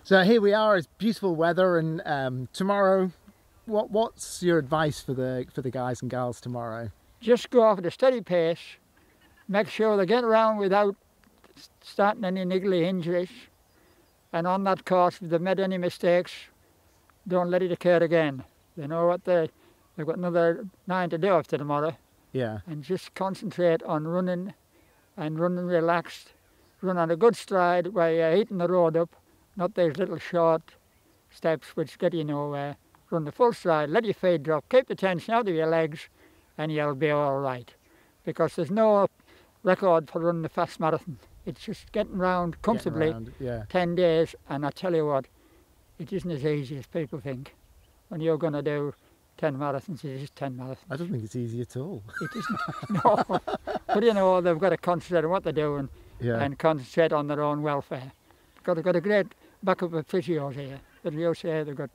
So here we are, it's beautiful weather, and tomorrow, what's your advice for the guys and gals tomorrow? Just go off at a steady pace, make sure they get around without starting any niggly injuries, and on that course, if they've made any mistakes, don't let it occur again. They know what they've got another 9 to do after tomorrow. Yeah. And just concentrate on running and running relaxed. Run on a good stride where you're eating the road up, not these little short steps which get you nowhere. Run the full stride, let your feet drop, keep the tension out of your legs, and you'll be all right. Because there's no record for running a fast marathon. It's just getting round comfortably, 10 days, and I tell you what, it isn't as easy as people think. When you're going to do 10 marathons, it is 10 marathons. I don't think it's easy at all. It isn't, no. But you know, they've got to concentrate on what they're doing and concentrate on their own welfare. They've got a great backup of physios here. As you say, they've got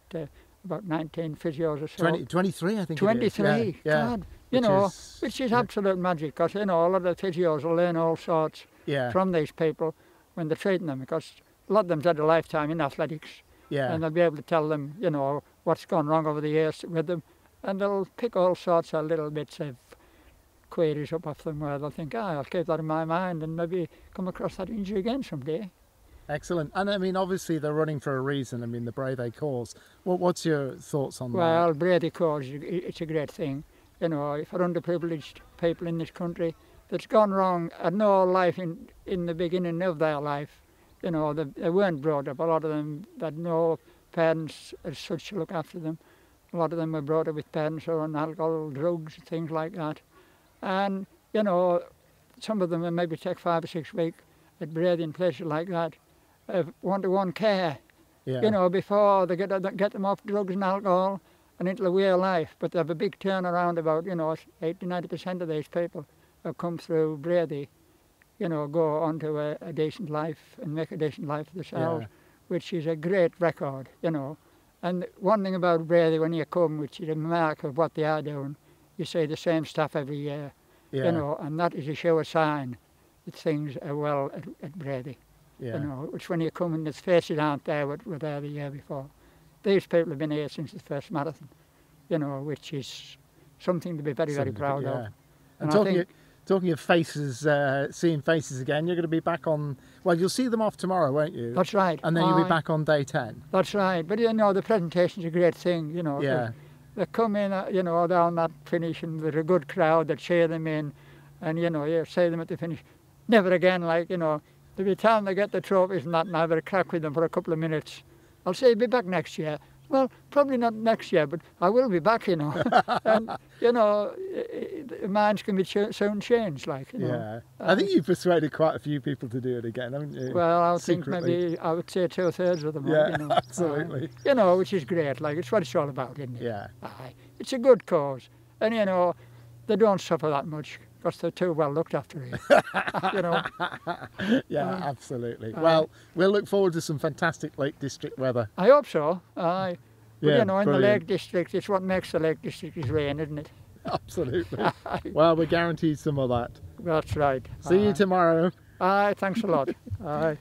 about 19 physios or so. 23, I think 23, it is. God. You know, which is absolute magic, because, you know, a lot of the physios will learn all sorts from these people when they're treating them, because a lot of them's had a lifetime in athletics. Yeah. And they'll be able to tell them, you know, what's gone wrong over the years with them. And they'll pick all sorts of little bits of queries up off them where they'll think, I'll keep that in my mind and maybe come across that injury again someday. Excellent. And I mean, obviously they're running for a reason. I mean, the Brave cause. What's your thoughts on that? Well, Brave cause, it's a great thing. You know, for underprivileged people in this country that's gone wrong, had no life in the beginning of their life. You know, they weren't brought up. A lot of them had no parents as such to look after them. A lot of them were brought up with parents who were on alcohol, drugs, things like that. And, you know, some of them will maybe take 5 or 6 weeks at Brady in places like that, one-to-one care, you know, before they get them off drugs and alcohol and into the way of life. But they have a big turnaround about, you know, 80–90% of these people who come through Brady, you know, go on to a decent life and make a decent life for themselves, which is a great record, you know. And one thing about Brady, when you come, which is a mark of what they are doing, you see the same stuff every year, you know, and that is a sure sign that things are well at Brady. You know, which when you come and the faces aren't there what were there the year before. These people have been here since the first marathon, you know, which is something to be very, very proud of. And talking of faces, seeing faces again, you're going to be back on, well, you'll see them off tomorrow, won't you? That's right. And then you'll be back on day 10. That's right. But, you know, the presentation's a great thing, you know. They come in, you know, down that finish, and there's a good crowd that cheer them in, and, you know, you see them at the finish. Never again, like, you know, there'll be time they get the trophies and that, and I have a crack with them for a couple of minutes. I'll say, be back next year. Well, probably not next year, but I will be back, you know. And, you know, minds can be soon changed, like, you know. I think you've persuaded quite a few people to do it again, haven't you? Well, I think maybe, I would say 2/3 of them. Yeah, you know. absolutely. You know, which is great, like, it's what it's all about, isn't it? Yeah. It's a good cause. And, you know, they don't suffer that much, because they're too well looked after here, you know. Absolutely. Well, we'll look forward to some fantastic Lake District weather. I hope so. But, you know, in brilliant. the Lake District, it's what makes the Lake District is rain, isn't it? Absolutely. Well, we're guaranteed some of that. That's right. See you tomorrow. Aye, thanks a lot. Aye.